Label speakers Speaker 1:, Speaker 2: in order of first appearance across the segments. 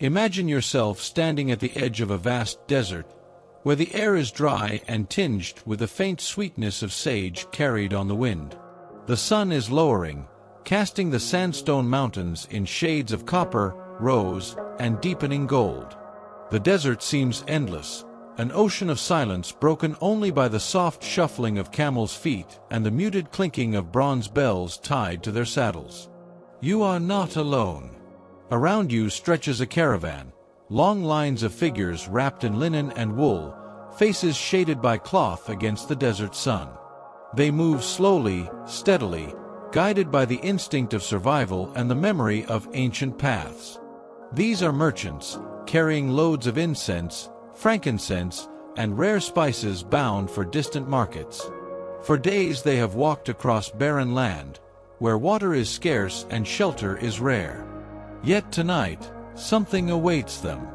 Speaker 1: Imagine yourself standing at the edge of a vast desert, where the air is dry and tinged with the faint sweetness of sage carried on the wind. The sun is lowering, casting the sandstone mountains in shades of copper, rose, and deepening gold. The desert seems endless, an ocean of silence broken only by the soft shuffling of camels' feet and the muted clinking of bronze bells tied to their saddles. You are not alone. Around you stretches a caravan, long lines of figures wrapped in linen and wool, faces shaded by cloth against the desert sun. They move slowly, steadily, guided by the instinct of survival and the memory of ancient paths. These are merchants, carrying loads of incense, frankincense, and rare spices bound for distant markets. For days they have walked across barren land, where water is scarce and shelter is rare. Yet tonight, something awaits them.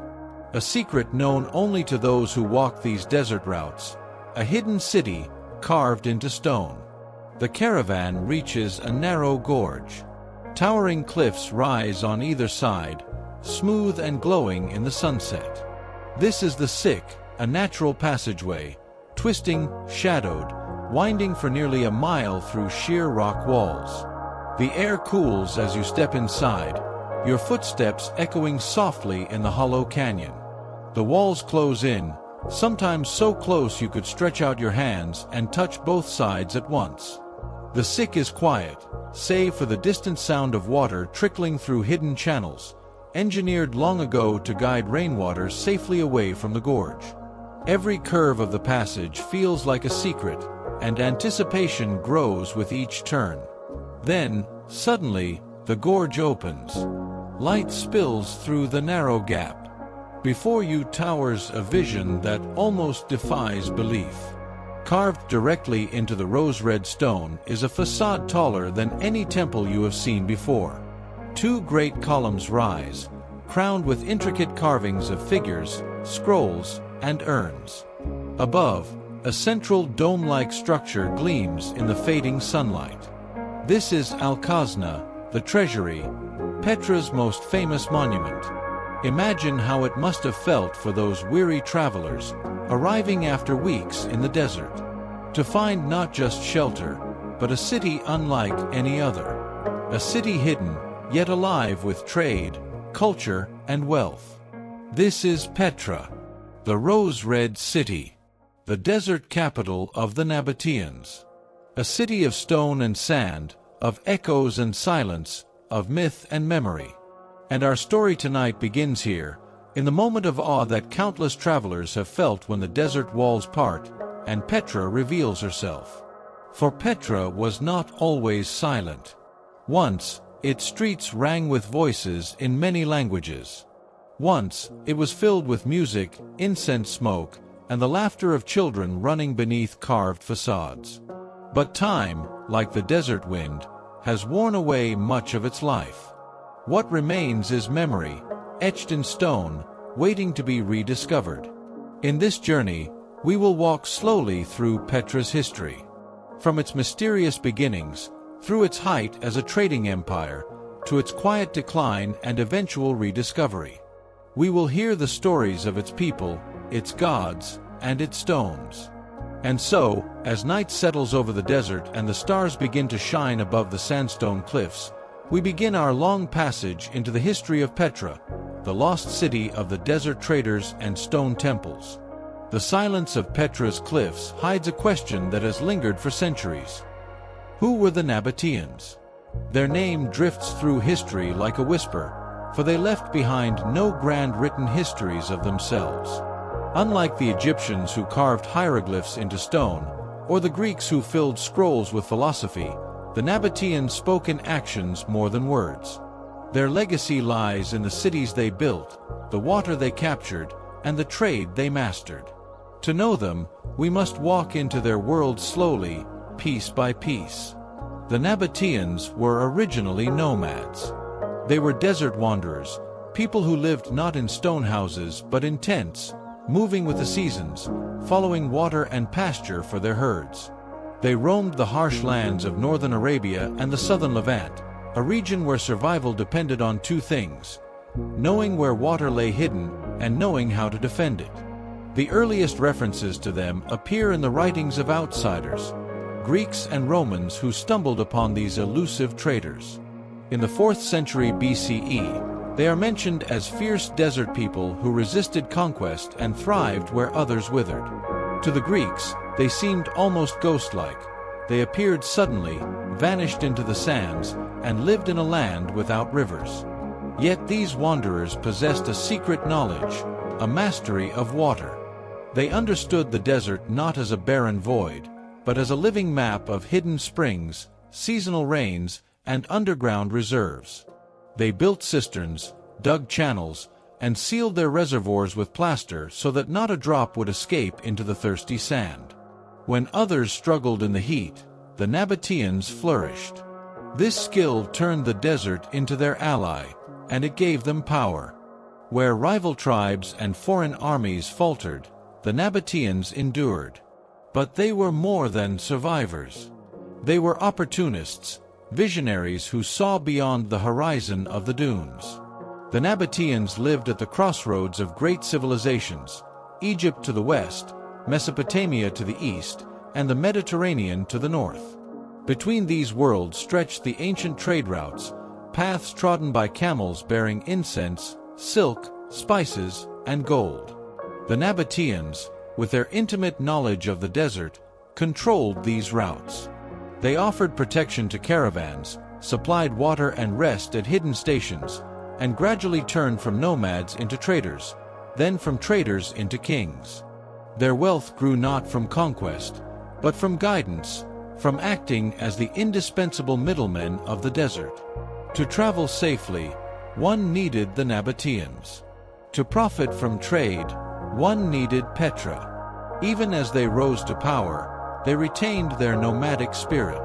Speaker 1: A secret known only to those who walk these desert routes, a hidden city carved into stone. The caravan reaches a narrow gorge. Towering cliffs rise on either side, smooth and glowing in the sunset. This is the Sick, a natural passageway, twisting, shadowed, winding for nearly a mile through sheer rock walls. The air cools as you step inside, your footsteps echoing softly in the hollow canyon. The walls close in, sometimes so close you could stretch out your hands and touch both sides at once. The Sick is quiet, save for the distant sound of water trickling through hidden channels, engineered long ago to guide rainwater safely away from the gorge. Every curve of the passage feels like a secret, and anticipation grows with each turn. Then, suddenly, the gorge opens. Light spills through the narrow gap. Before you towers a vision that almost defies belief. Carved directly into the rose-red stone is a facade taller than any temple you have seen before. Two great columns rise, crowned with intricate carvings of figures, scrolls, and urns. Above, a central dome-like structure gleams in the fading sunlight. This is Al-Khazna, the treasury, Petra's most famous monument. Imagine how it must have felt for those weary travelers, arriving after weeks in the desert, to find not just shelter, but a city unlike any other. A city hidden, yet alive with trade, culture, and wealth. This is Petra, the rose-red city, the desert capital of the Nabataeans. A city of stone and sand, of echoes and silence, of myth and memory. And our story tonight begins here, in the moment of awe that countless travelers have felt when the desert walls part, and Petra reveals herself. For Petra was not always silent. Once, its streets rang with voices in many languages. Once, it was filled with music, incense smoke, and the laughter of children running beneath carved facades. But time, like the desert wind, has worn away much of its life. What remains is memory, etched in stone, waiting to be rediscovered. In this journey, we will walk slowly through Petra's history. From its mysterious beginnings, through its height as a trading empire, to its quiet decline and eventual rediscovery. We will hear the stories of its people, its gods, and its stones. And so, as night settles over the desert and the stars begin to shine above the sandstone cliffs, we begin our long passage into the history of Petra, the lost city of the desert traders and stone temples. The silence of Petra's cliffs hides a question that has lingered for centuries. Who were the Nabataeans? Their name drifts through history like a whisper, for they left behind no grand written histories of themselves. Unlike the Egyptians who carved hieroglyphs into stone, or the Greeks who filled scrolls with philosophy, the Nabataeans spoke in actions more than words. Their legacy lies in the cities they built, the water they captured, and the trade they mastered. To know them, we must walk into their world slowly, piece by piece. The Nabataeans were originally nomads. They were desert wanderers, people who lived not in stone houses but in tents, moving with the seasons, following water and pasture for their herds. They roamed the harsh lands of northern Arabia and the southern Levant, a region where survival depended on two things: knowing where water lay hidden and knowing how to defend it. The earliest references to them appear in the writings of outsiders, Greeks and Romans who stumbled upon these elusive traders. In the 4th century BCE, they are mentioned as fierce desert people who resisted conquest and thrived where others withered. To the Greeks, they seemed almost ghost-like. They appeared suddenly, vanished into the sands, and lived in a land without rivers. Yet these wanderers possessed a secret knowledge, a mastery of water. They understood the desert not as a barren void, but as a living map of hidden springs, seasonal rains, and underground reserves. They built cisterns, dug channels, and sealed their reservoirs with plaster so that not a drop would escape into the thirsty sand. When others struggled in the heat, the Nabataeans flourished. This skill turned the desert into their ally, and it gave them power. Where rival tribes and foreign armies faltered, the Nabataeans endured. But they were more than survivors. They were opportunists, visionaries who saw beyond the horizon of the dunes. The Nabataeans lived at the crossroads of great civilizations, Egypt to the west, Mesopotamia to the east, and the Mediterranean to the north. Between these worlds stretched the ancient trade routes, paths trodden by camels bearing incense, silk, spices, and gold. The Nabataeans, with their intimate knowledge of the desert, controlled these routes. They offered protection to caravans, supplied water and rest at hidden stations, and gradually turned from nomads into traders, then from traders into kings. Their wealth grew not from conquest, but from guidance, from acting as the indispensable middlemen of the desert. To travel safely, one needed the Nabataeans. To profit from trade, one needed Petra. Even as they rose to power, they retained their nomadic spirit.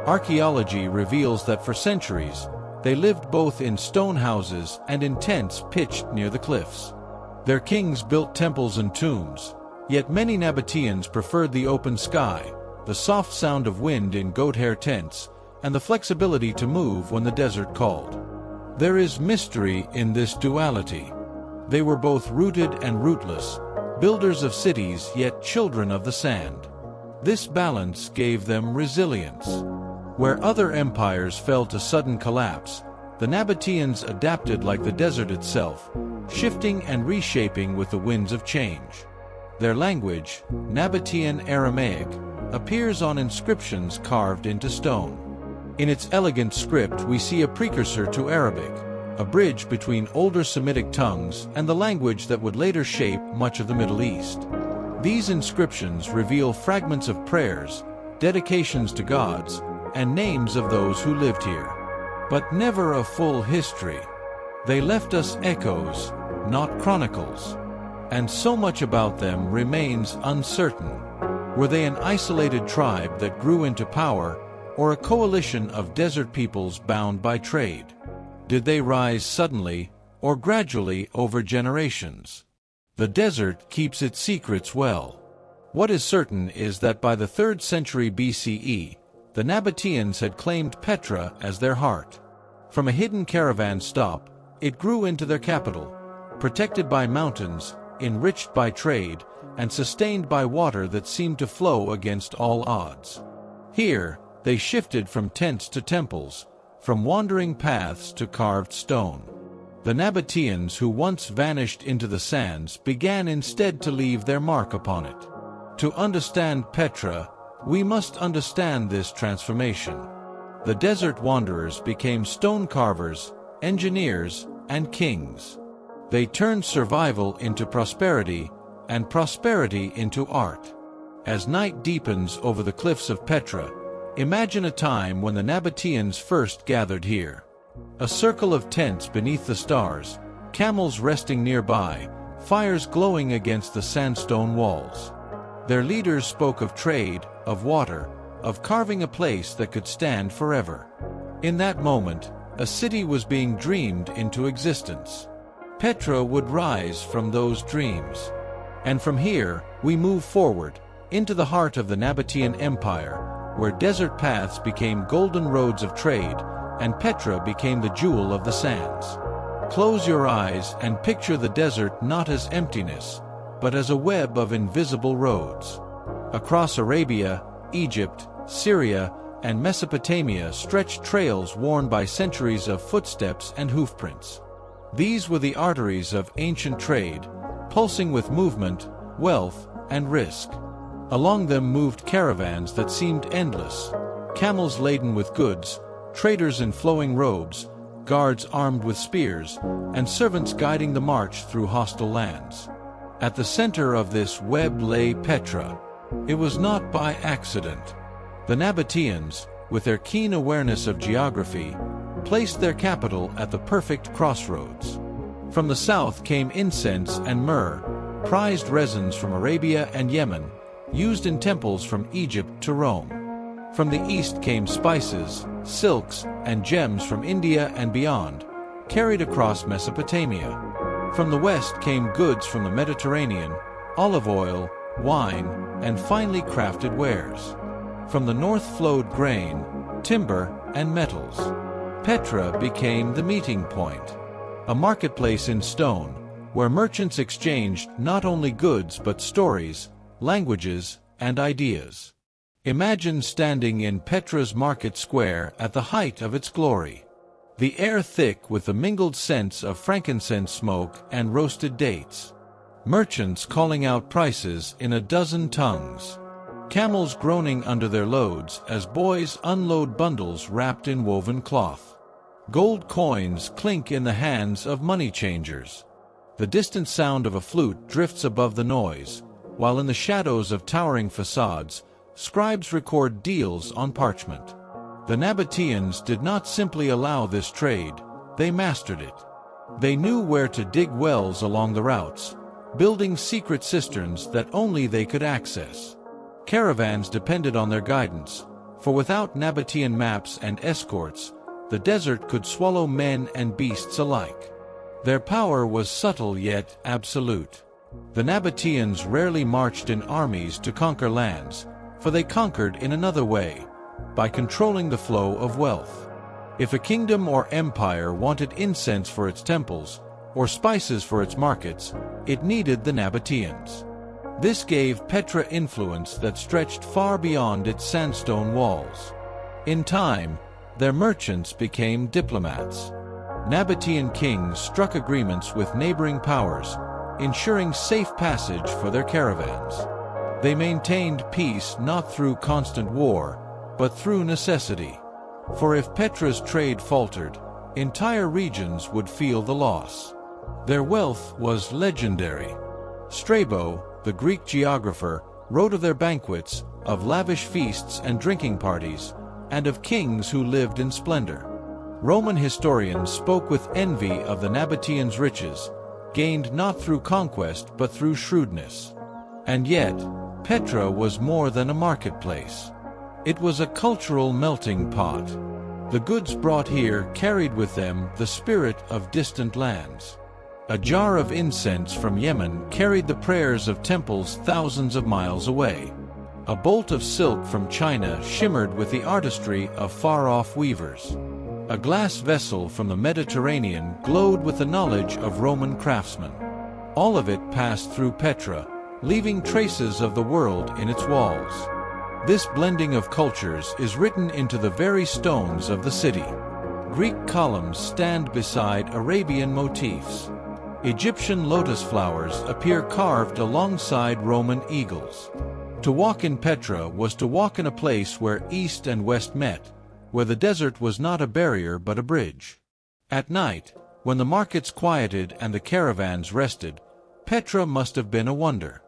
Speaker 1: Archaeology reveals that for centuries, they lived both in stone houses and in tents pitched near the cliffs. Their kings built temples and tombs, yet many Nabataeans preferred the open sky, the soft sound of wind in goat-hair tents, and the flexibility to move when the desert called. There is mystery in this duality. They were both rooted and rootless, builders of cities yet children of the sand. This balance gave them resilience. Where other empires fell to sudden collapse, the Nabataeans adapted like the desert itself, shifting and reshaping with the winds of change. Their language, Nabataean Aramaic, appears on inscriptions carved into stone. In its elegant script we see a precursor to Arabic, a bridge between older Semitic tongues and the language that would later shape much of the Middle East. These inscriptions reveal fragments of prayers, dedications to gods, and names of those who lived here. But never a full history. They left us echoes, not chronicles. And so much about them remains uncertain. Were they an isolated tribe that grew into power, or a coalition of desert peoples bound by trade? Did they rise suddenly, or gradually over generations? The desert keeps its secrets well. What is certain is that by the 3rd century BCE, the Nabataeans had claimed Petra as their heart. From a hidden caravan stop, it grew into their capital, protected by mountains, enriched by trade, and sustained by water that seemed to flow against all odds. Here, they shifted from tents to temples, from wandering paths to carved stone. The Nabataeans who once vanished into the sands began instead to leave their mark upon it. To understand Petra, we must understand this transformation. The desert wanderers became stone carvers, engineers, and kings. They turned survival into prosperity, and prosperity into art. As night deepens over the cliffs of Petra, imagine a time when the Nabataeans first gathered here. A circle of tents beneath the stars, camels resting nearby, fires glowing against the sandstone walls. Their leaders spoke of trade, of water, of carving a place that could stand forever. In that moment, a city was being dreamed into existence. Petra would rise from those dreams. And from here, we move forward, into the heart of the Nabataean Empire, where desert paths became golden roads of trade, and Petra became the jewel of the sands. Close your eyes and picture the desert not as emptiness, but as a web of invisible roads. Across Arabia, Egypt, Syria, and Mesopotamia stretched trails worn by centuries of footsteps and hoofprints. These were the arteries of ancient trade, pulsing with movement, wealth, and risk. Along them moved caravans that seemed endless, camels laden with goods, traders in flowing robes, guards armed with spears, and servants guiding the march through hostile lands. At the center of this web lay Petra. It was not by accident. The Nabataeans, with their keen awareness of geography, placed their capital at the perfect crossroads. From the south came incense and myrrh, prized resins from Arabia and Yemen, used in temples from Egypt to Rome. From the east came spices, silks, and gems from India and beyond, carried across Mesopotamia. From the west came goods from the Mediterranean, olive oil, wine, and finely crafted wares. From the north flowed grain, timber, and metals. Petra became the meeting point, a marketplace in stone, where merchants exchanged not only goods but stories, languages, and ideas. Imagine standing in Petra's market square at the height of its glory. The air thick with the mingled scents of frankincense smoke and roasted dates. Merchants calling out prices in a dozen tongues. Camels groaning under their loads as boys unload bundles wrapped in woven cloth. Gold coins clink in the hands of money changers. The distant sound of a flute drifts above the noise, while in the shadows of towering facades, scribes record deals on parchment. The Nabataeans did not simply allow this trade, they mastered it. They knew where to dig wells along the routes, building secret cisterns that only they could access. Caravans depended on their guidance, for without Nabataean maps and escorts, the desert could swallow men and beasts alike. Their power was subtle yet absolute. The Nabataeans rarely marched in armies to conquer lands, for they conquered in another way, by controlling the flow of wealth. If a kingdom or empire wanted incense for its temples, or spices for its markets, it needed the Nabataeans. This gave Petra influence that stretched far beyond its sandstone walls. In time, their merchants became diplomats. Nabataean kings struck agreements with neighboring powers, ensuring safe passage for their caravans. They maintained peace not through constant war, but through necessity. For if Petra's trade faltered, entire regions would feel the loss. Their wealth was legendary. Strabo, the Greek geographer, wrote of their banquets, of lavish feasts and drinking parties, and of kings who lived in splendor. Roman historians spoke with envy of the Nabataeans' riches, gained not through conquest but through shrewdness. And yet, Petra was more than a marketplace. It was a cultural melting pot. The goods brought here carried with them the spirit of distant lands. A jar of incense from Yemen carried the prayers of temples thousands of miles away. A bolt of silk from China shimmered with the artistry of far-off weavers. A glass vessel from the Mediterranean glowed with the knowledge of Roman craftsmen. All of it passed through Petra, leaving traces of the world in its walls. This blending of cultures is written into the very stones of the city. Greek columns stand beside Arabian motifs. Egyptian lotus flowers appear carved alongside Roman eagles. To walk in Petra was to walk in a place where east and west met, where the desert was not a barrier but a bridge. At night, when the markets quieted and the caravans rested, Petra must have been a wonder.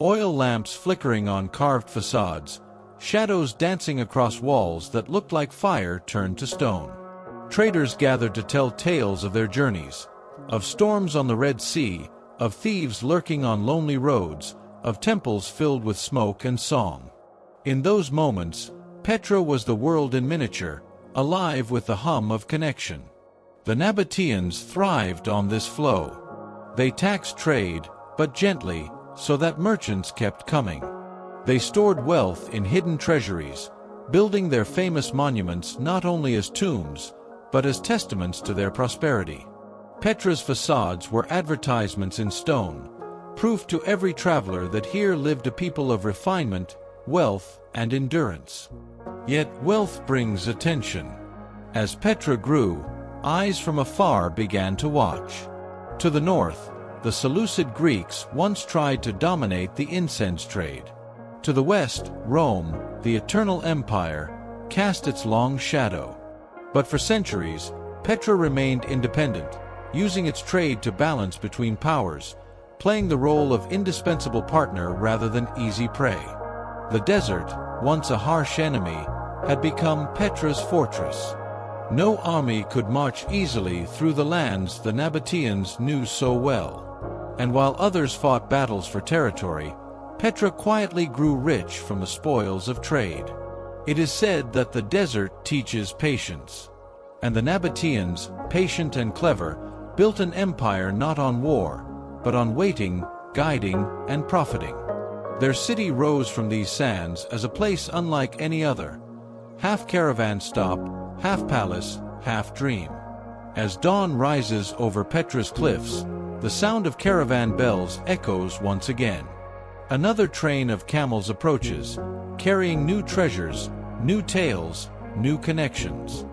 Speaker 1: Oil lamps flickering on carved facades, shadows dancing across walls that looked like fire turned to stone. Traders gathered to tell tales of their journeys, of storms on the Red Sea, of thieves lurking on lonely roads, of temples filled with smoke and song. In those moments, Petra was the world in miniature, alive with the hum of connection. The Nabataeans thrived on this flow. They taxed trade, but gently, so that merchants kept coming. They stored wealth in hidden treasuries, building their famous monuments not only as tombs, but as testaments to their prosperity. Petra's facades were advertisements in stone, proof to every traveler that here lived a people of refinement, wealth, and endurance. Yet wealth brings attention. As Petra grew, eyes from afar began to watch. To the north, the Seleucid Greeks once tried to dominate the incense trade. To the west, Rome, the eternal empire, cast its long shadow. But for centuries, Petra remained independent, using its trade to balance between powers, playing the role of indispensable partner rather than easy prey. The desert, once a harsh enemy, had become Petra's fortress. No army could march easily through the lands the Nabataeans knew so well. And while others fought battles for territory, Petra quietly grew rich from the spoils of trade. It is said that the desert teaches patience. And the Nabataeans, patient and clever, built an empire not on war, but on waiting, guiding, and profiting. Their city rose from these sands as a place unlike any other, half caravan stop, half palace, half dream. As dawn rises over Petra's cliffs, the sound of caravan bells echoes once again. Another train of camels approaches, carrying new treasures, new tales, new connections.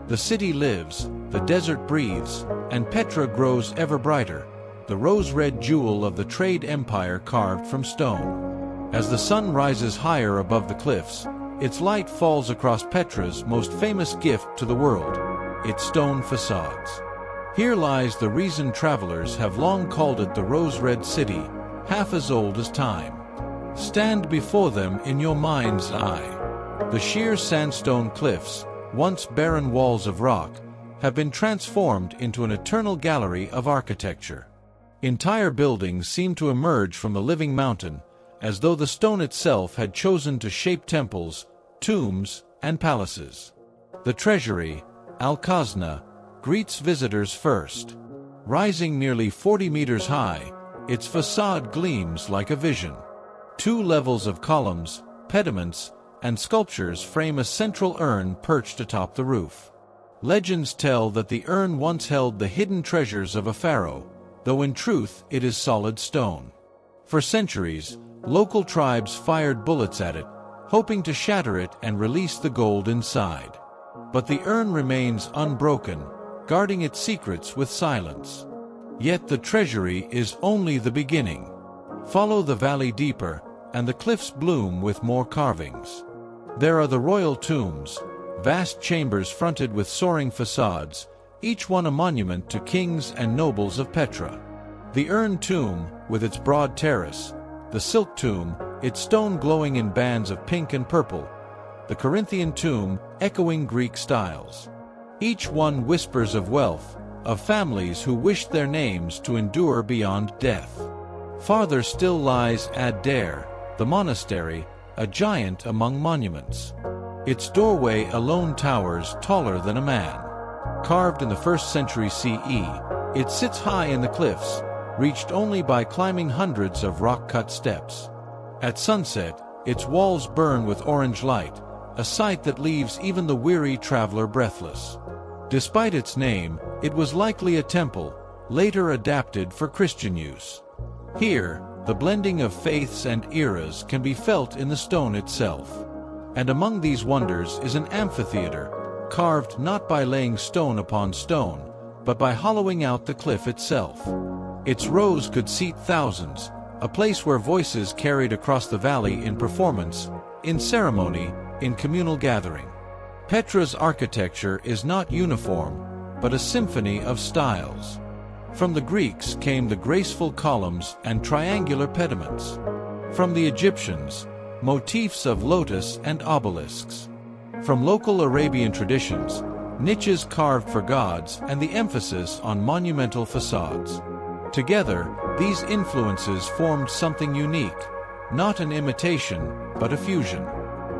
Speaker 1: The city lives, the desert breathes, and Petra grows ever brighter, the rose-red jewel of the trade empire carved from stone. As the sun rises higher above the cliffs, its light falls across Petra's most famous gift to the world, its stone facades. Here lies the reason travelers have long called it the rose-red city, half as old as time. Stand before them in your mind's eye. The sheer sandstone cliffs, once barren walls of rock, have been transformed into an eternal gallery of architecture. Entire buildings seem to emerge from the living mountain, as though the stone itself had chosen to shape temples, tombs, and palaces. The treasury, Al-Khazna, greets visitors first. Rising nearly 40 meters high, its facade gleams like a vision. 2 levels of columns, pediments, and sculptures frame a central urn perched atop the roof. Legends tell that the urn once held the hidden treasures of a pharaoh, though in truth it is solid stone. For centuries, local tribes fired bullets at it, hoping to shatter it and release the gold inside. But the urn remains unbroken, guarding its secrets with silence. Yet the treasury is only the beginning. Follow the valley deeper, and the cliffs bloom with more carvings. There are the royal tombs, vast chambers fronted with soaring facades, each one a monument to kings and nobles of Petra. The urn tomb, with its broad terrace, the silk tomb, its stone glowing in bands of pink and purple, the Corinthian tomb, echoing Greek styles. Each one whispers of wealth, of families who wished their names to endure beyond death. Farther still lies Ad-Dair, the monastery, a giant among monuments. Its doorway alone towers taller than a man. Carved in the 1st century CE, it sits high in the cliffs, reached only by climbing hundreds of rock-cut steps. At sunset, its walls burn with orange light, a sight that leaves even the weary traveler breathless. Despite its name, it was likely a temple, later adapted for Christian use. Here, the blending of faiths and eras can be felt in the stone itself. And among these wonders is an amphitheater, carved not by laying stone upon stone, but by hollowing out the cliff itself. Its rows could seat thousands, a place where voices carried across the valley in performance, in ceremony, in communal gathering. Petra's architecture is not uniform, but a symphony of styles. From the Greeks came the graceful columns and triangular pediments. From the Egyptians, motifs of lotus and obelisks. From local Arabian traditions, niches carved for gods and the emphasis on monumental facades. Together, these influences formed something unique, not an imitation, but a fusion.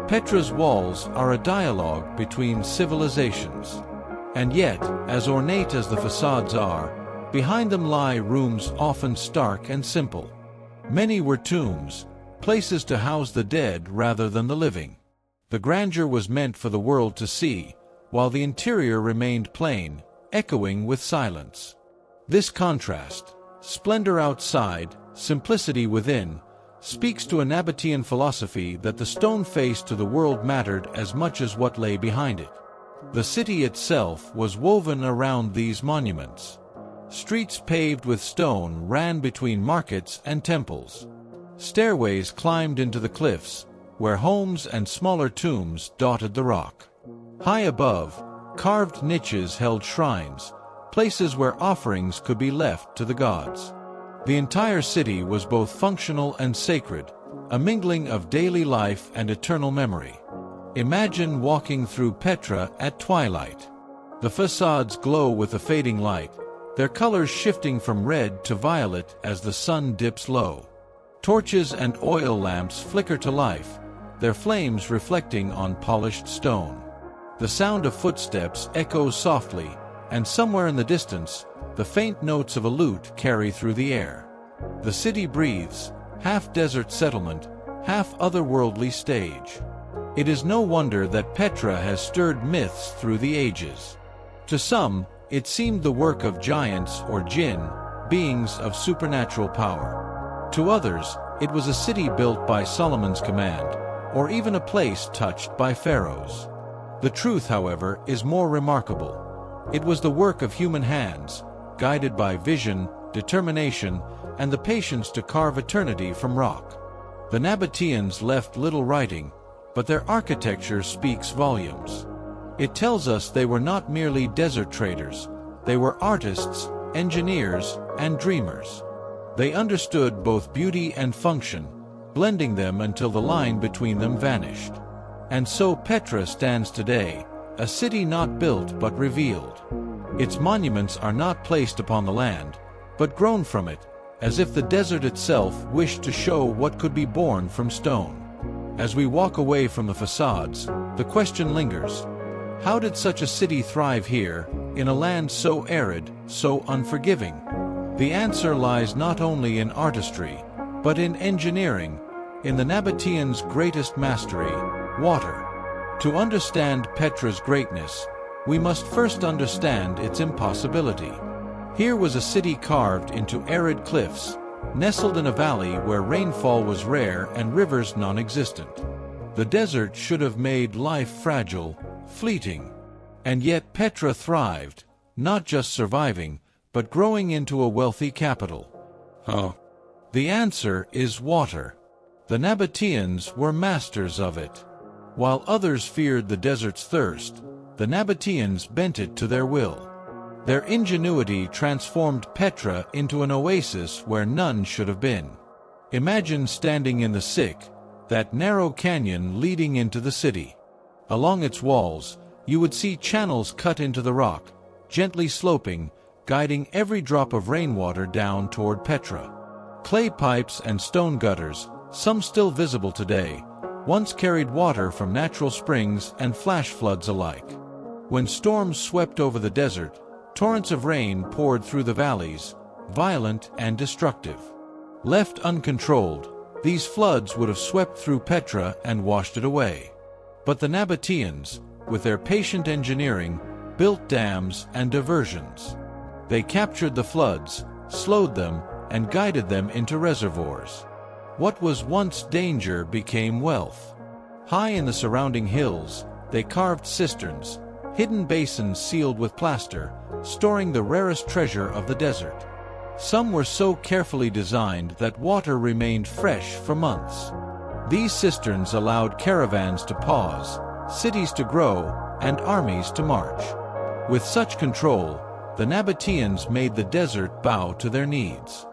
Speaker 1: Petra's walls are a dialogue between civilizations. And yet, as ornate as the facades are, behind them lie rooms often stark and simple. Many were tombs, places to house the dead rather than the living. The grandeur was meant for the world to see, while the interior remained plain, echoing with silence. This contrast, splendor outside, simplicity within, speaks to a Nabataean philosophy that the stone face to the world mattered as much as what lay behind it. The city itself was woven around these monuments. Streets paved with stone ran between markets and temples. Stairways climbed into the cliffs, where homes and smaller tombs dotted the rock. High above, carved niches held shrines, places where offerings could be left to the gods. The entire city was both functional and sacred, a mingling of daily life and eternal memory. Imagine walking through Petra at twilight. The facades glow with the fading light, their colors shifting from red to violet as the sun dips low. Torches and oil lamps flicker to life, their flames reflecting on polished stone. The sound of footsteps echoes softly, and somewhere in the distance, the faint notes of a lute carry through the air. The city breathes, half desert settlement, half otherworldly stage. It is no wonder that Petra has stirred myths through the ages. To some, it seemed the work of giants or jinn, beings of supernatural power. To others, it was a city built by Solomon's command, or even a place touched by pharaohs. The truth, however, is more remarkable. It was the work of human hands, guided by vision, determination, and the patience to carve eternity from rock. The Nabataeans left little writing, but their architecture speaks volumes. It tells us they were not merely desert traders, they were artists, engineers, and dreamers. They understood both beauty and function, blending them until the line between them vanished. And so Petra stands today, a city not built but revealed. Its monuments are not placed upon the land, but grown from it, as if the desert itself wished to show what could be born from stone. As we walk away from the facades, the question lingers: how did such a city thrive here, in a land so arid, so unforgiving? The answer lies not only in artistry, but in engineering, in the Nabataeans' greatest mastery, water. To understand Petra's greatness, we must first understand its impossibility. Here was a city carved into arid cliffs, nestled in a valley where rainfall was rare and rivers non-existent. The desert should have made life fragile, fleeting. And yet Petra thrived, not just surviving, but growing into a wealthy capital. The answer is water. The Nabataeans were masters of it. While others feared the desert's thirst, the Nabataeans bent it to their will. Their ingenuity transformed Petra into an oasis where none should have been. Imagine standing in the Sick, that narrow canyon leading into the city. Along its walls, you would see channels cut into the rock, gently sloping, guiding every drop of rainwater down toward Petra. Clay pipes and stone gutters, some still visible today, once carried water from natural springs and flash floods alike. When storms swept over the desert, torrents of rain poured through the valleys, violent and destructive. Left uncontrolled, these floods would have swept through Petra and washed it away. But the Nabataeans, with their patient engineering, built dams and diversions. They captured the floods, slowed them, and guided them into reservoirs. What was once danger became wealth. High in the surrounding hills, they carved cisterns, hidden basins sealed with plaster, storing the rarest treasure of the desert. Some were so carefully designed that water remained fresh for months. These cisterns allowed caravans to pause, cities to grow, and armies to march. With such control, the Nabataeans made the desert bow to their needs.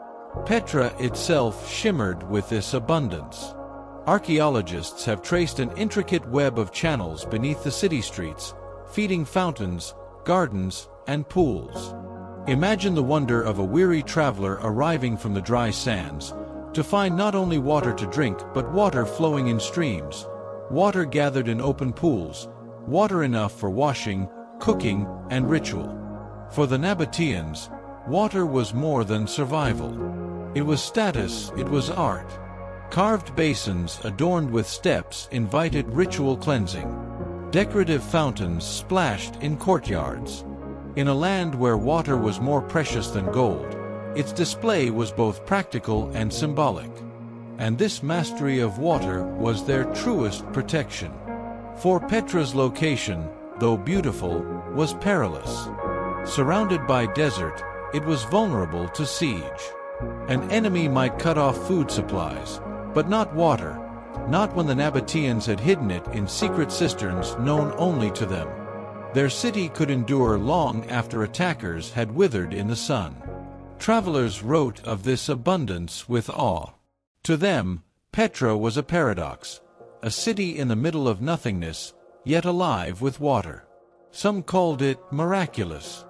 Speaker 1: Petra itself shimmered with this abundance. Archaeologists have traced an intricate web of channels beneath the city streets, feeding fountains, gardens, and pools. Imagine the wonder of a weary traveler arriving from the dry sands, to find not only water to drink but water flowing in streams, water gathered in open pools, water enough for washing, cooking, and ritual. For the Nabataeans, water was more than survival. It was status, it was art. Carved basins adorned with steps invited ritual cleansing. Decorative fountains splashed in courtyards. In a land where water was more precious than gold, its display was both practical and symbolic. And this mastery of water was their truest protection. For Petra's location, though beautiful, was perilous. Surrounded by desert, it was vulnerable to siege. An enemy might cut off food supplies, but not water, not when the Nabataeans had hidden it in secret cisterns known only to them. Their city could endure long after attackers had withered in the sun. Travelers wrote of this abundance with awe. To them, Petra was a paradox, a city in the middle of nothingness, yet alive with water. Some called it miraculous.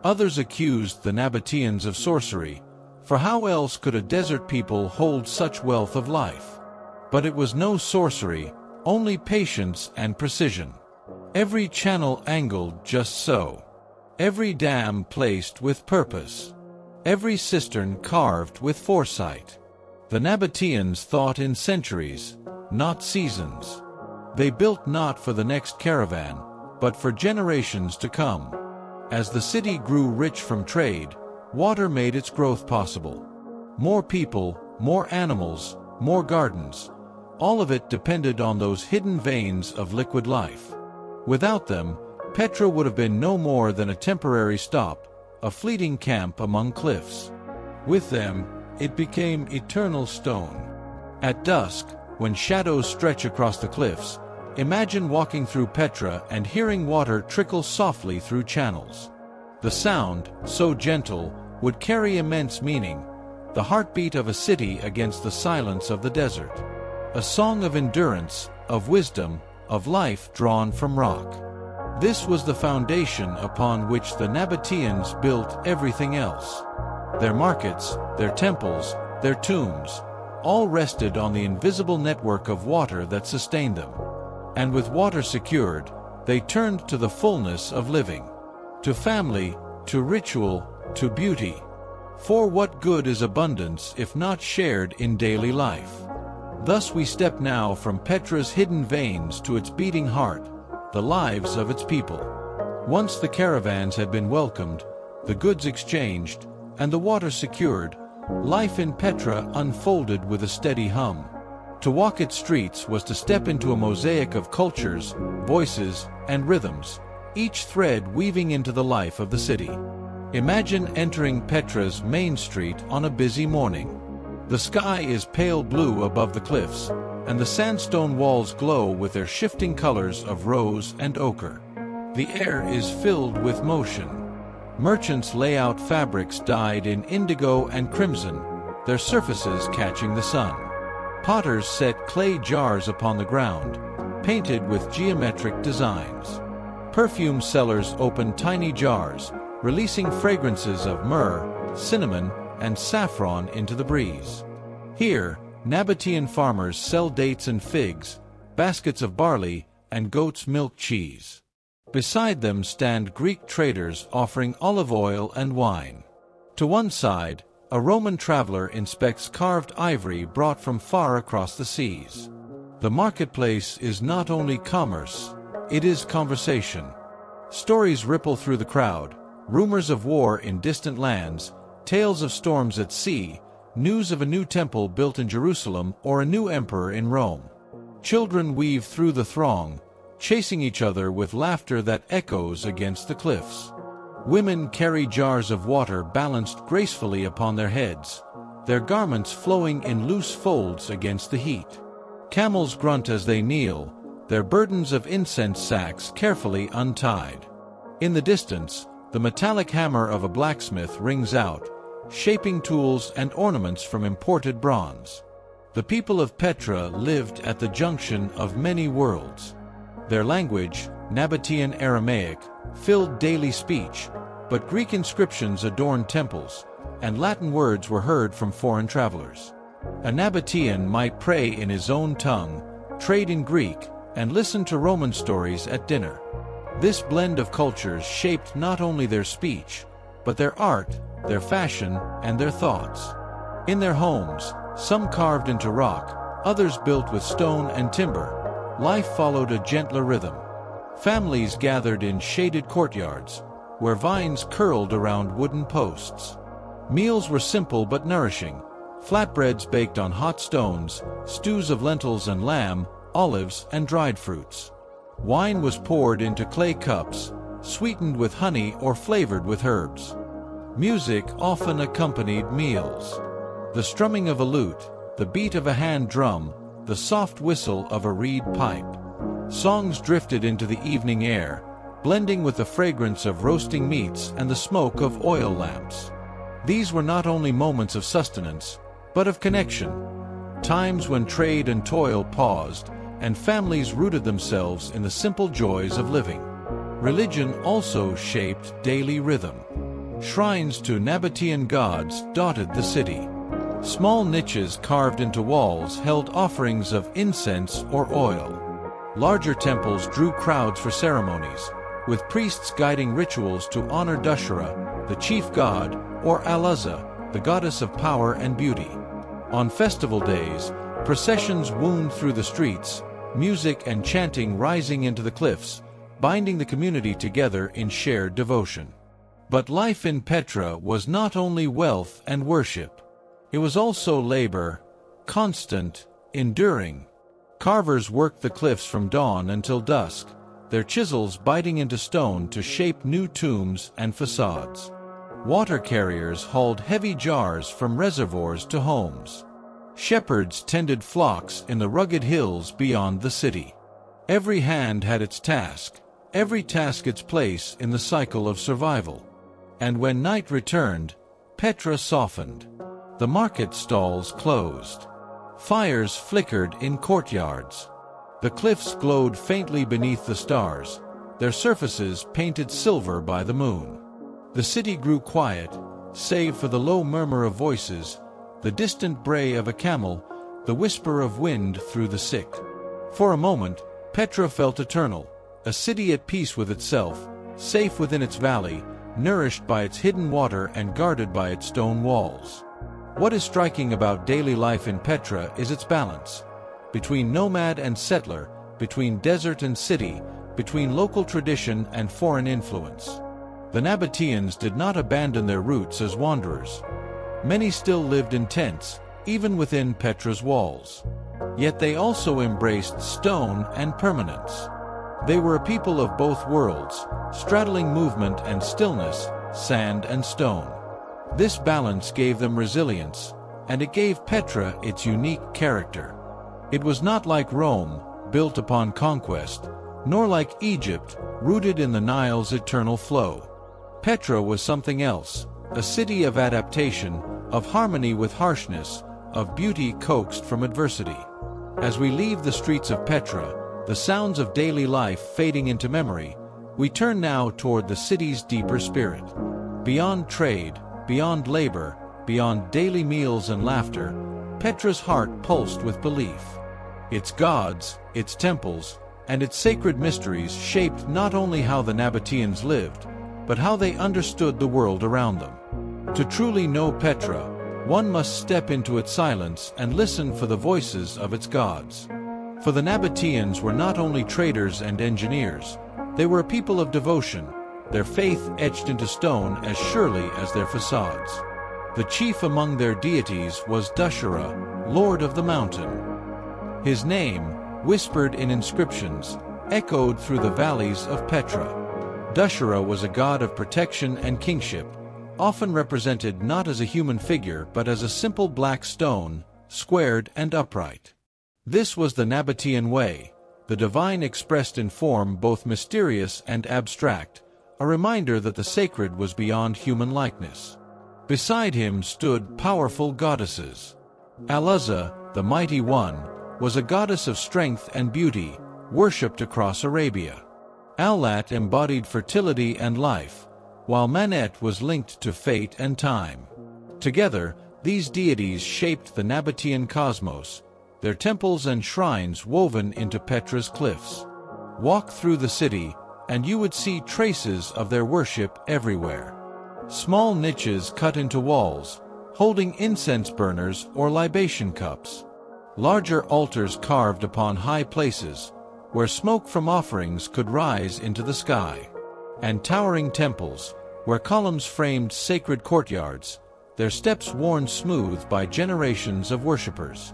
Speaker 1: Others accused the Nabataeans of sorcery, for how else could a desert people hold such wealth of life? But it was no sorcery, only patience and precision. Every channel angled just so. Every dam placed with purpose. Every cistern carved with foresight. The Nabataeans thought in centuries, not seasons. They built not for the next caravan, but for generations to come. As the city grew rich from trade, water made its growth possible. More people, more animals, more gardens. All of it depended on those hidden veins of liquid life. Without them, Petra would have been no more than a temporary stop, a fleeting camp among cliffs. With them, it became eternal stone. At dusk, when shadows stretch across the cliffs, imagine walking through Petra and hearing water trickle softly through channels. The sound, so gentle, would carry immense meaning, the heartbeat of a city against the silence of the desert. A song of endurance, of wisdom, of life drawn from rock. This was the foundation upon which the Nabataeans built everything else. Their markets, their temples, their tombs, all rested on the invisible network of water that sustained them. And with water secured, they turned to the fullness of living. To family, to ritual, to beauty. For what good is abundance if not shared in daily life? Thus we step now from Petra's hidden veins to its beating heart, the lives of its people. Once the caravans had been welcomed, the goods exchanged, and the water secured, life in Petra unfolded with a steady hum. To walk its streets was to step into a mosaic of cultures, voices, and rhythms, each thread weaving into the life of the city. Imagine entering Petra's main street on a busy morning. The sky is pale blue above the cliffs, and the sandstone walls glow with their shifting colors of rose and ochre. The air is filled with motion. Merchants lay out fabrics dyed in indigo and crimson, their surfaces catching the sun. Potters set clay jars upon the ground, painted with geometric designs. Perfume sellers open tiny jars, releasing fragrances of myrrh, cinnamon, and saffron into the breeze. Here, Nabataean farmers sell dates and figs, baskets of barley, and goat's milk cheese. Beside them stand Greek traders offering olive oil and wine. To one side, a Roman traveler inspects carved ivory brought from far across the seas. The marketplace is not only commerce, it is conversation. Stories ripple through the crowd, rumors of war in distant lands, tales of storms at sea, news of a new temple built in Jerusalem or a new emperor in Rome. Children weave through the throng, chasing each other with laughter that echoes against the cliffs. Women carry jars of water balanced gracefully upon their heads, their garments flowing in loose folds against the heat. Camels grunt as they kneel, their burdens of incense sacks carefully untied. In the distance, the metallic hammer of a blacksmith rings out, shaping tools and ornaments from imported bronze. The people of Petra lived at the junction of many worlds. Their language, Nabataean Aramaic, filled daily speech, but Greek inscriptions adorned temples, and Latin words were heard from foreign travelers. A Nabataean might pray in his own tongue, trade in Greek, and listen to Roman stories at dinner. This blend of cultures shaped not only their speech, but their art, their fashion, and their thoughts. In their homes, some carved into rock, others built with stone and timber, life followed a gentler rhythm. Families gathered in shaded courtyards, where vines curled around wooden posts. Meals were simple but nourishing: flatbreads baked on hot stones, stews of lentils and lamb, olives and dried fruits. Wine was poured into clay cups, sweetened with honey or flavored with herbs. Music often accompanied meals. The strumming of a lute, the beat of a hand drum, the soft whistle of a reed pipe. Songs drifted into the evening air, blending with the fragrance of roasting meats and the smoke of oil lamps. These were not only moments of sustenance, but of connection, times when trade and toil paused, and families rooted themselves in the simple joys of living. Religion also shaped daily rhythm. Shrines to Nabataean gods dotted the city. Small niches carved into walls held offerings of incense or oil. Larger temples drew crowds for ceremonies, with priests guiding rituals to honor Dashera, the chief god, or Alaza, the goddess of power and beauty. On festival days, processions wound through the streets, music and chanting rising into the cliffs, binding the community together in shared devotion. But life in Petra was not only wealth and worship. It was also labor, constant, enduring. Carvers worked the cliffs from dawn until dusk, their chisels biting into stone to shape new tombs and facades. Water carriers hauled heavy jars from reservoirs to homes. Shepherds tended flocks in the rugged hills beyond the city. Every hand had its task, every task its place in the cycle of survival. And when night returned, Petra softened. The market stalls closed. Fires flickered in courtyards. The cliffs glowed faintly beneath the stars, their surfaces painted silver by the moon. The city grew quiet, save for the low murmur of voices, the distant bray of a camel, the whisper of wind through the sick. For a moment, Petra felt eternal, a city at peace with itself, safe within its valley, nourished by its hidden water and guarded by its stone walls. What is striking about daily life in Petra is its balance. Between nomad and settler, between desert and city, between local tradition and foreign influence. The Nabataeans did not abandon their roots as wanderers. Many still lived in tents, even within Petra's walls. Yet they also embraced stone and permanence. They were a people of both worlds, straddling movement and stillness, sand and stone. This balance gave them resilience, and it gave Petra its unique character. It was not like Rome, built upon conquest, nor like Egypt, rooted in the Nile's eternal flow. Petra was something else, a city of adaptation, of harmony with harshness, of beauty coaxed from adversity. As we leave the streets of Petra, the sounds of daily life fading into memory, we turn now toward the city's deeper spirit. Beyond trade, beyond labor, beyond daily meals and laughter, Petra's heart pulsed with belief. Its gods, its temples, and its sacred mysteries shaped not only how the Nabataeans lived, but how they understood the world around them. To truly know Petra, one must step into its silence and listen for the voices of its gods. For the Nabataeans were not only traders and engineers, they were a people of devotion, their faith etched into stone as surely as their facades. The chief among their deities was Dashera, Lord of the Mountain. His name, whispered in inscriptions, echoed through the valleys of Petra. Dashera was a god of protection and kingship, often represented not as a human figure but as a simple black stone, squared and upright. This was the Nabataean way, the divine expressed in form both mysterious and abstract, a reminder that the sacred was beyond human likeness. Beside him stood powerful goddesses. Alaza, the Mighty One, was a goddess of strength and beauty, worshipped across Arabia. Allat embodied fertility and life, while Manet was linked to fate and time. Together, these deities shaped the Nabataean cosmos, their temples and shrines woven into Petra's cliffs. Walk through the city, and you would see traces of their worship everywhere. Small niches cut into walls, holding incense burners or libation cups. Larger altars carved upon high places, where smoke from offerings could rise into the sky. and towering temples, where columns framed sacred courtyards, their steps worn smooth by generations of worshippers.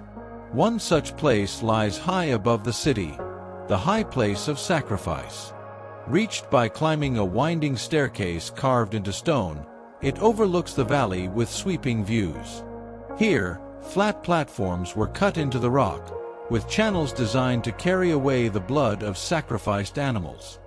Speaker 1: One such place lies high above the city, the high place of sacrifice. Reached by climbing a winding staircase carved into stone, it overlooks the valley with sweeping views. Here, flat platforms were cut into the rock, with channels designed to carry away the blood of sacrificed animals.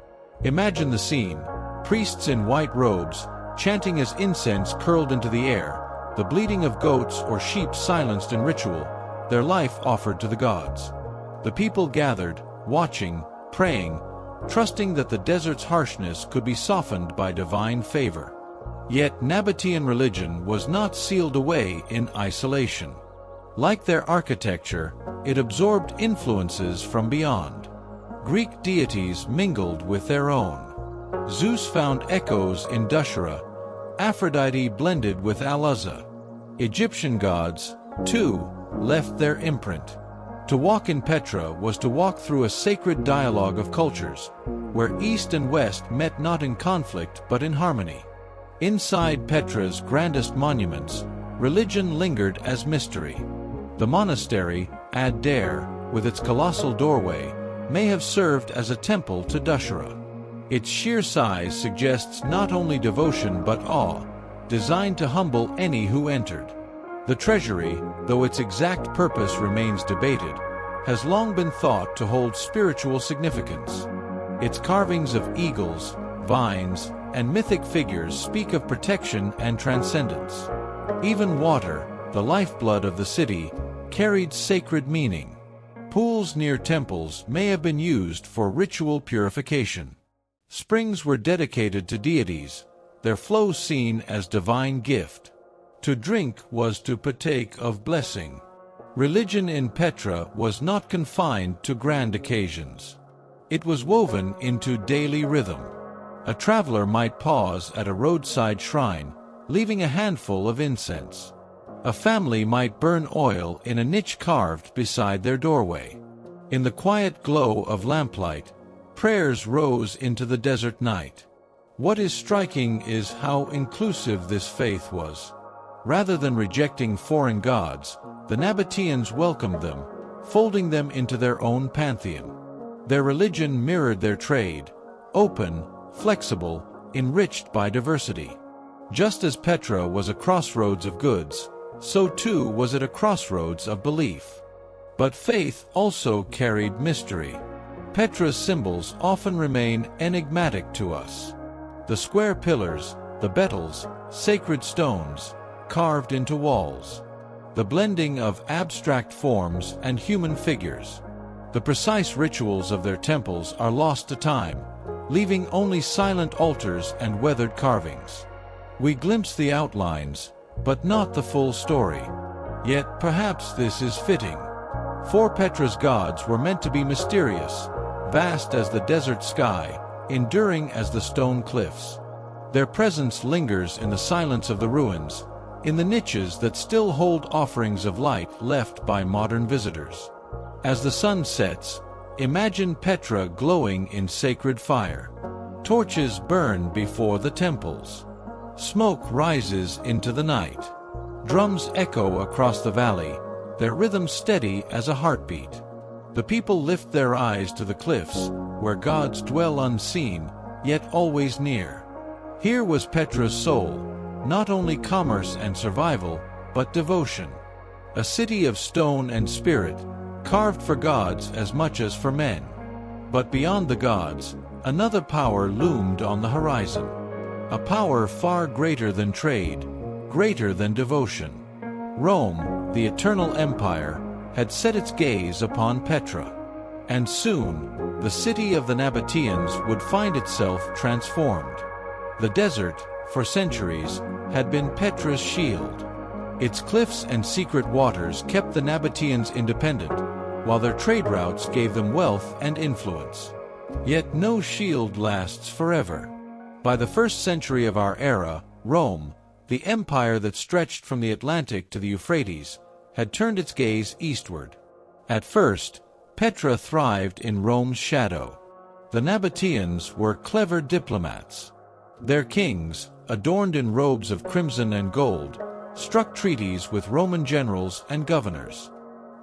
Speaker 1: Imagine the scene: priests in white robes, chanting as incense curled into the air, the bleating of goats or sheep silenced in ritual, their life offered to the gods. The people gathered, watching, praying, trusting that the desert's harshness could be softened by divine favor. Yet Nabataean religion was not sealed away in isolation. Like their architecture, it absorbed influences from beyond. Greek deities mingled with their own. Zeus found echoes in Dushyra, Aphrodite blended with Aluzza. Egyptian gods, too, left their imprint. To walk in Petra was to walk through a sacred dialogue of cultures, where East and West met not in conflict but in harmony. Inside Petra's grandest monuments, religion lingered as mystery. The monastery, Ad Dare, with its colossal doorway, may have served as a temple to Dushyra. Its sheer size suggests not only devotion but awe, designed to humble any who entered. The treasury, though its exact purpose remains debated, has long been thought to hold spiritual significance. Its carvings of eagles, vines, and mythic figures speak of protection and transcendence. Even water, the lifeblood of the city, carried sacred meaning. Pools near temples may have been used for ritual purification. Springs were dedicated to deities, their flow seen as divine gift. To drink was to partake of blessing. Religion in Petra was not confined to grand occasions. It was woven into daily rhythm. A traveler might pause at a roadside shrine, leaving a handful of incense. A family might burn oil in a niche carved beside their doorway. In the quiet glow of lamplight, prayers rose into the desert night. What is striking is how inclusive this faith was. Rather than rejecting foreign gods, the Nabataeans welcomed them, folding them into their own pantheon. Their religion mirrored their trade, open, flexible, enriched by diversity. Just as Petra was a crossroads of goods, so too was it a crossroads of belief. But faith also carried mystery. Petra's symbols often remain enigmatic to us. The square pillars, the betels, sacred stones, carved into walls. The blending of abstract forms and human figures. The precise rituals of their temples are lost to time, leaving only silent altars and weathered carvings. We glimpse the outlines, but not the full story. Yet perhaps this is fitting. For Petra's gods were meant to be mysterious, vast as the desert sky, enduring as the stone cliffs. Their presence lingers in the silence of the ruins, in the niches that still hold offerings of light left by modern visitors. As the sun sets, imagine Petra glowing in sacred fire. Torches burn before the temples. Smoke rises into the night. Drums echo across the valley, their rhythm steady as a heartbeat. The people lift their eyes to the cliffs, where gods dwell unseen, yet always near. Here was Petra's soul, not only commerce and survival, but devotion. A city of stone and spirit, carved for gods as much as for men. But beyond the gods, another power loomed on the horizon. A power far greater than trade, greater than devotion. Rome, the eternal empire, had set its gaze upon Petra. And soon, the city of the Nabataeans would find itself transformed. The desert, for centuries, had been Petra's shield. Its cliffs and secret waters kept the Nabataeans independent, while their trade routes gave them wealth and influence. Yet no shield lasts forever. By the 1st century of our era, Rome, the empire that stretched from the Atlantic to the Euphrates, had turned its gaze eastward. At first, Petra thrived in Rome's shadow. The Nabataeans were clever diplomats. Their kings, adorned in robes of crimson and gold, struck treaties with Roman generals and governors.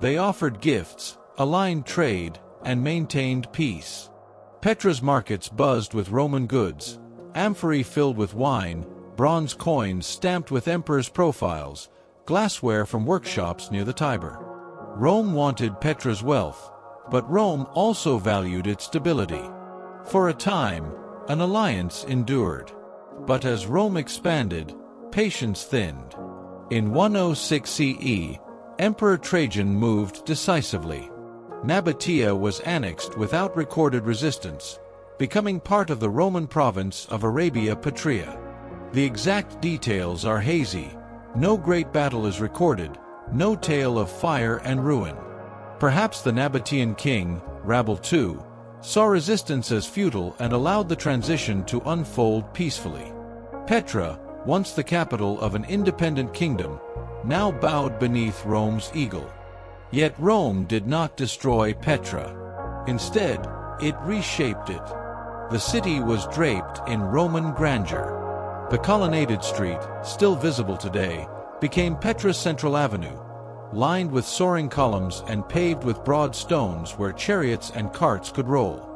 Speaker 1: They offered gifts, aligned trade, and maintained peace. Petra's markets buzzed with Roman goods, amphorae filled with wine, bronze coins stamped with emperors' profiles, glassware from workshops near the Tiber. Rome wanted Petra's wealth, but Rome also valued its stability. For a time, an alliance endured. But as Rome expanded, patience thinned. In 106 CE, Emperor Trajan moved decisively. Nabataea was annexed without recorded resistance, becoming part of the Roman province of Arabia Petraea. The exact details are hazy. No great battle is recorded, no tale of fire and ruin. Perhaps the Nabataean king, Rabble II, saw resistance as futile and allowed the transition to unfold peacefully. Petra, once the capital of an independent kingdom, now bowed beneath Rome's eagle. Yet Rome did not destroy Petra. Instead, it reshaped it. The city was draped in Roman grandeur. The colonnaded street, still visible today, became Petra's central avenue, lined with soaring columns and paved with broad stones where chariots and carts could roll.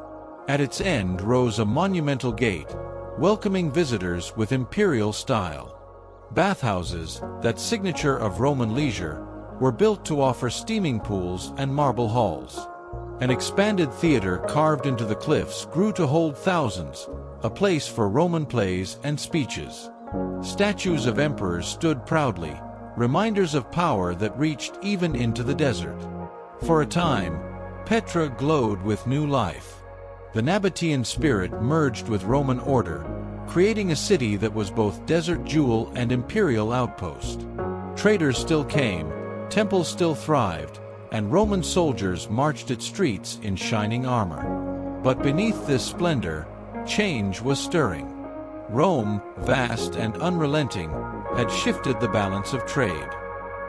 Speaker 1: At its end rose a monumental gate, welcoming visitors with imperial style. Bathhouses, that signature of Roman leisure, were built to offer steaming pools and marble halls. An expanded theater carved into the cliffs grew to hold thousands, a place for Roman plays and speeches. Statues of emperors stood proudly, reminders of power that reached even into the desert. For a time, Petra glowed with new life. The Nabataean spirit merged with Roman order, creating a city that was both desert jewel and imperial outpost. Traders still came, temples still thrived, and Roman soldiers marched its streets in shining armor. But beneath this splendor, change was stirring. Rome, vast and unrelenting, had shifted the balance of trade.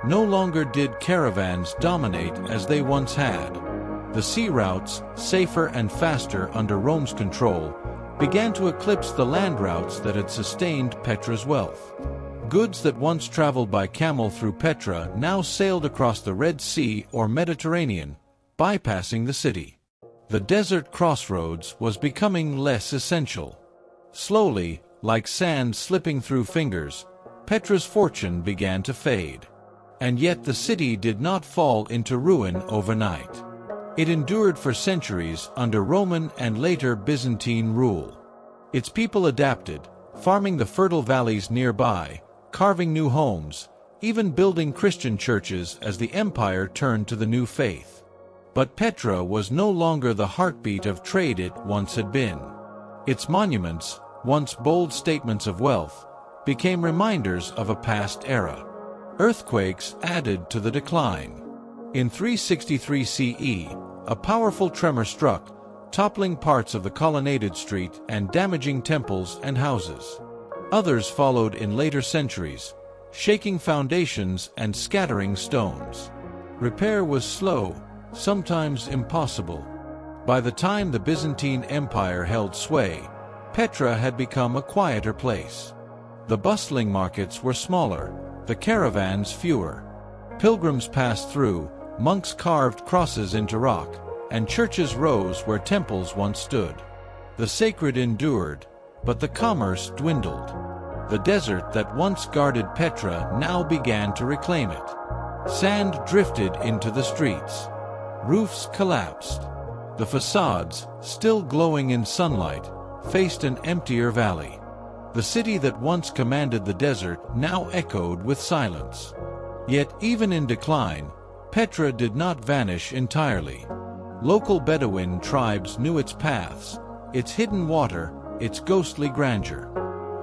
Speaker 1: No longer did caravans dominate as they once had. The sea routes, safer and faster under Rome's control, began to eclipse the land routes that had sustained Petra's wealth. Goods that once traveled by camel through Petra now sailed across the Red Sea or Mediterranean, bypassing the city. The desert crossroads was becoming less essential. Slowly, like sand slipping through fingers, Petra's fortune began to fade. And yet the city did not fall into ruin overnight. It endured for centuries under Roman and later Byzantine rule. Its people adapted, farming the fertile valleys nearby, carving new homes, even building Christian churches as the empire turned to the new faith. But Petra was no longer the heartbeat of trade it once had been. Its monuments, once bold statements of wealth, became reminders of a past era. Earthquakes added to the decline. In 363 CE, a powerful tremor struck, toppling parts of the colonnaded street and damaging temples and houses. Others followed in later centuries, shaking foundations and scattering stones. Repair was slow, sometimes impossible. By the time the Byzantine Empire held sway, Petra had become a quieter place. The bustling markets were smaller, the caravans fewer. Pilgrims passed through, monks carved crosses into rock, and churches rose where temples once stood. The sacred endured, but the commerce dwindled. The desert that once guarded Petra now began to reclaim it. Sand drifted into the streets. Roofs collapsed. The facades, still glowing in sunlight, faced an emptier valley. The city that once commanded the desert now echoed with silence. Yet even in decline, Petra did not vanish entirely. Local Bedouin tribes knew its paths, its hidden water, its ghostly grandeur.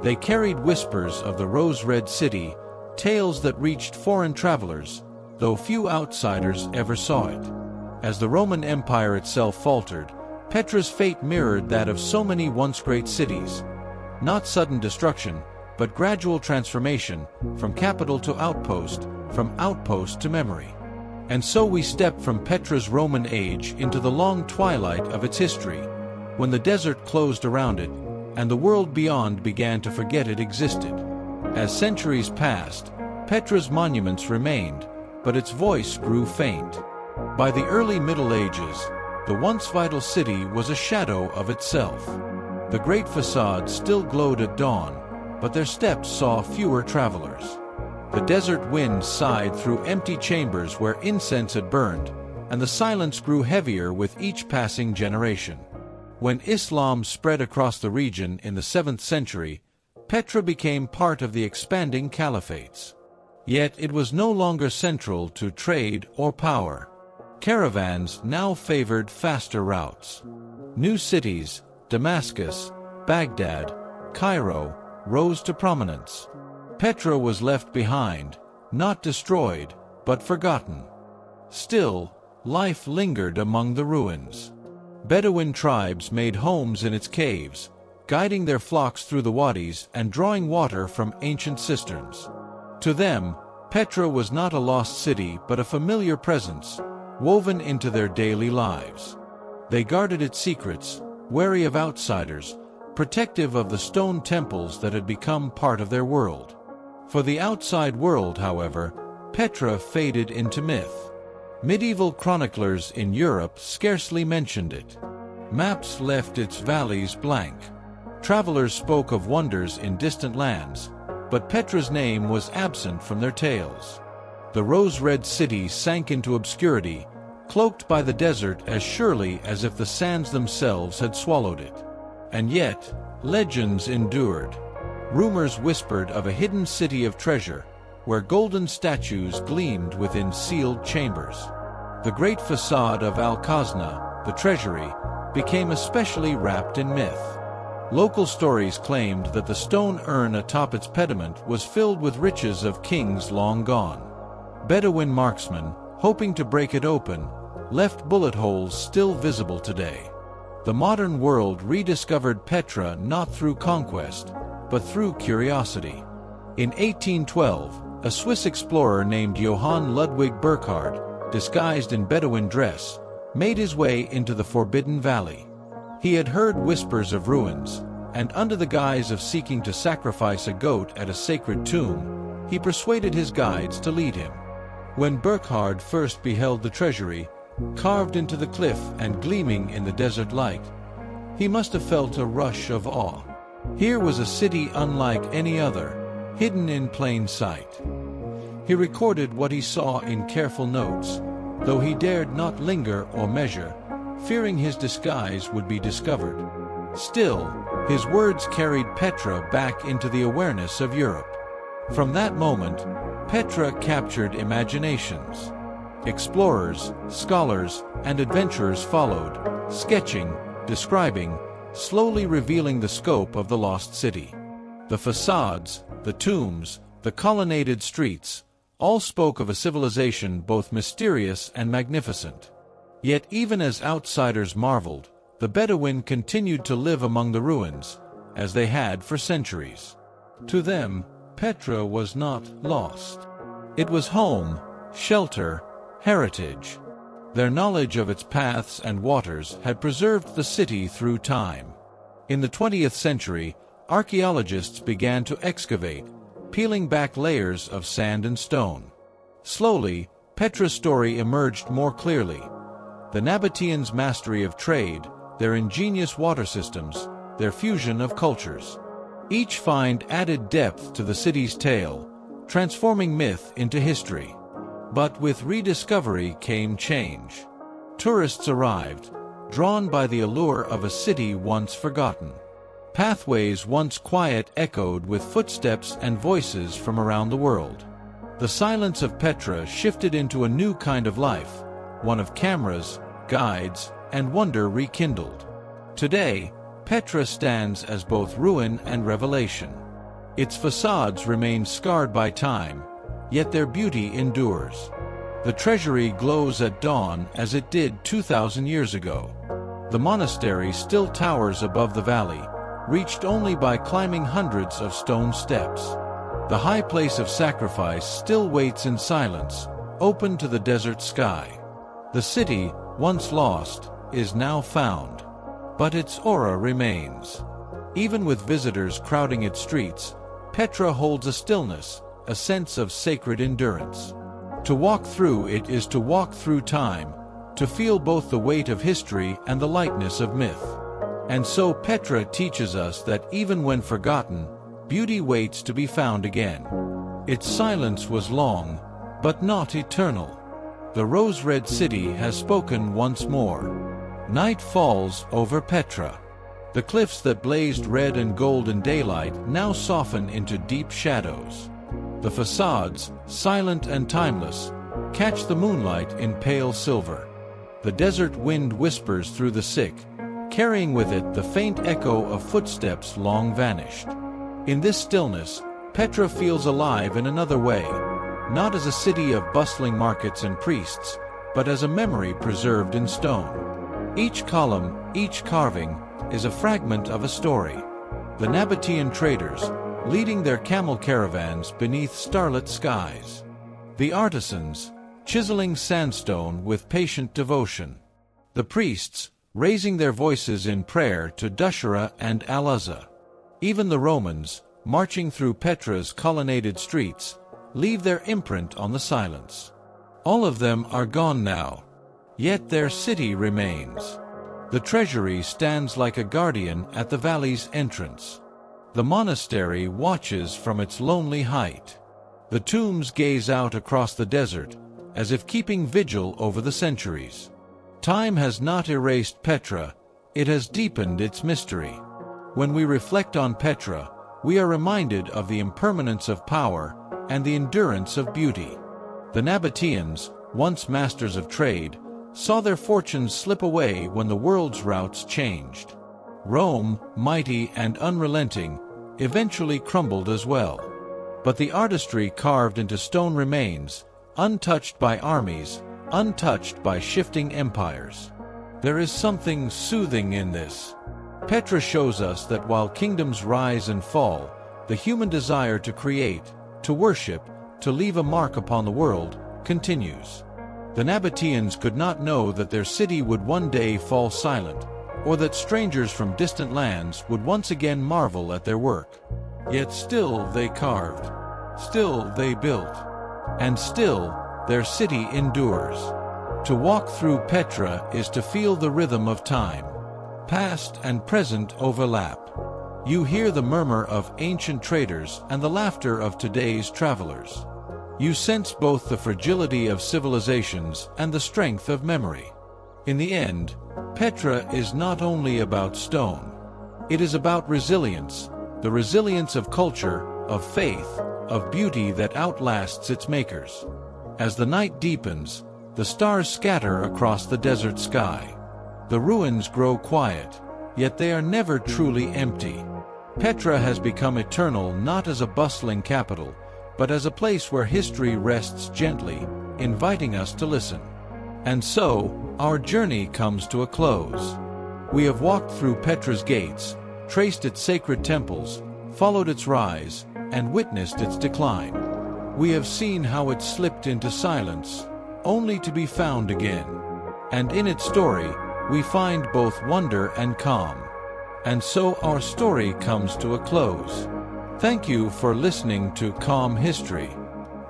Speaker 1: They carried whispers of the rose-red city, tales that reached foreign travelers, though few outsiders ever saw it. As the Roman Empire itself faltered, Petra's fate mirrored that of so many once great cities. Not sudden destruction, but gradual transformation, from capital to outpost, from outpost to memory. And so we step from Petra's Roman age into the long twilight of its history. when the desert closed around it, and the world beyond began to forget it existed. As centuries passed, Petra's monuments remained, but its voice grew faint. By the early Middle Ages, the once vital city was a shadow of itself. The great facade still glowed at dawn, but their steps saw fewer travelers. The desert wind sighed through empty chambers where incense had burned, and the silence grew heavier with each passing generation. When Islam spread across the region in the 7th century, Petra became part of the expanding caliphates. Yet it was no longer central to trade or power. Caravans now favored faster routes. New cities, Damascus, Baghdad, Cairo, rose to prominence. Petra was left behind, not destroyed, but forgotten. Still, life lingered among the ruins. Bedouin tribes made homes in its caves, guiding their flocks through the wadis and drawing water from ancient cisterns. To them, Petra was not a lost city but a familiar presence, woven into their daily lives. They guarded its secrets, wary of outsiders, protective of the stone temples that had become part of their world. For the outside world, however, Petra faded into myth. Medieval chroniclers in Europe scarcely mentioned it. Maps left its valleys blank. Travelers spoke of wonders in distant lands, but Petra's name was absent from their tales. The rose-red city sank into obscurity, cloaked by the desert as surely as if the sands themselves had swallowed it. And yet, legends endured. Rumors whispered of a hidden city of treasure, where golden statues gleamed within sealed chambers. The great facade of Al-Khazna, the treasury, became especially wrapped in myth. Local stories claimed that the stone urn atop its pediment was filled with riches of kings long gone. Bedouin marksmen, hoping to break it open, left bullet holes still visible today. The modern world rediscovered Petra not through conquest, but through curiosity. In 1812, a Swiss explorer named Johann Ludwig Burckhardt, disguised in Bedouin dress, made his way into the Forbidden Valley. He had heard whispers of ruins, and under the guise of seeking to sacrifice a goat at a sacred tomb, he persuaded his guides to lead him. When Burckhardt first beheld the treasury, carved into the cliff and gleaming in the desert light, he must have felt a rush of awe. Here was a city unlike any other, hidden in plain sight. He recorded what he saw in careful notes, though he dared not linger or measure, fearing his disguise would be discovered. Still, his words carried Petra back into the awareness of Europe. From that moment, Petra captured imaginations. Explorers, scholars, and adventurers followed, sketching, describing, slowly revealing the scope of the lost city. The facades, the tombs, the colonnaded streets, all spoke of a civilization both mysterious and magnificent. Yet even as outsiders marveled, the Bedouin continued to live among the ruins, as they had for centuries. To them, Petra was not lost. It was home, shelter, heritage. Their knowledge of its paths and waters had preserved the city through time. In the 20th century, archaeologists began to excavate, peeling back layers of sand and stone. Slowly, Petra's story emerged more clearly. The Nabataeans' mastery of trade, their ingenious water systems, their fusion of cultures. Each find added depth to the city's tale, transforming myth into history. But with rediscovery came change. Tourists arrived, drawn by the allure of a city once forgotten. Pathways once quiet echoed with footsteps and voices from around the world. The silence of Petra shifted into a new kind of life, one of cameras, guides, and wonder rekindled. Today, Petra stands as both ruin and revelation. Its facades remain scarred by time, yet their beauty endures. The treasury glows at dawn as it did 2,000 years ago. The monastery still towers above the valley, reached only by climbing hundreds of stone steps. The high place of sacrifice still waits in silence, open to the desert sky. The city, once lost, is now found. but its aura remains. Even with visitors crowding its streets, Petra holds a stillness, a sense of sacred endurance. To walk through it is to walk through time, to feel both the weight of history and the lightness of myth. And so Petra teaches us that even when forgotten, beauty waits to be found again. Its silence was long, but not eternal. The rose-red city has spoken once more. Night falls over Petra. The cliffs that blazed red and gold in daylight now soften into deep shadows. The facades, silent and timeless, catch the moonlight in pale silver. The desert wind whispers through the sick, carrying with it the faint echo of footsteps long vanished. In this stillness, Petra feels alive in another way, not as a city of bustling markets and priests, but as a memory preserved in stone. Each column, each carving, is a fragment of a story. The Nabataean traders, leading their camel caravans beneath starlit skies. The artisans, chiseling sandstone with patient devotion. The priests, raising their voices in prayer to Dushara and Al-Uzza. Even the Romans, marching through Petra's colonnaded streets, leave their imprint on the silence. All of them are gone now, yet their city remains. The treasury stands like a guardian at the valley's entrance. The monastery watches from its lonely height. The tombs gaze out across the desert, as if keeping vigil over the centuries. Time has not erased Petra, it has deepened its mystery. When we reflect on Petra, we are reminded of the impermanence of power and the endurance of beauty. The Nabataeans, once masters of trade, saw their fortunes slip away when the world's routes changed. Rome, mighty and unrelenting, eventually crumbled as well. But the artistry carved into stone remains, untouched by armies, untouched by shifting empires. There is something soothing in this. Petra shows us that while kingdoms rise and fall, the human desire to create, to worship, to leave a mark upon the world, continues. The Nabataeans could not know that their city would one day fall silent, or that strangers from distant lands would once again marvel at their work. Yet still they carved, still they built, and still their city endures. To walk through Petra is to feel the rhythm of time. Past and present overlap. You hear the murmur of ancient traders and the laughter of today's travelers. You sense both the fragility of civilizations and the strength of memory. In the end, Petra is not only about stone. It is about resilience, the resilience of culture, of faith, of beauty that outlasts its makers. As the night deepens, the stars scatter across the desert sky. The ruins grow quiet, yet they are never truly empty. Petra has become eternal not as a bustling capital, but as a place where history rests gently, inviting us to listen. And so, our journey comes to a close. We have walked through Petra's gates, traced its sacred temples, followed its rise, and witnessed its decline. We have seen how it slipped into silence, only to be found again. And in its story, we find both wonder and calm. And so our story comes to a close. Thank you for listening to Calm History.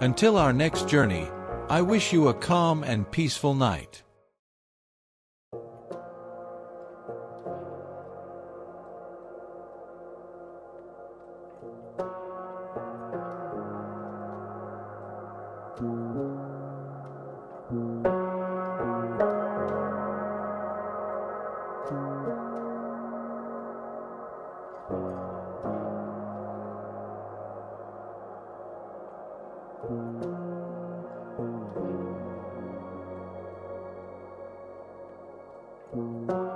Speaker 1: Until our next journey, I wish you a calm and peaceful night.
Speaker 2: Thank you.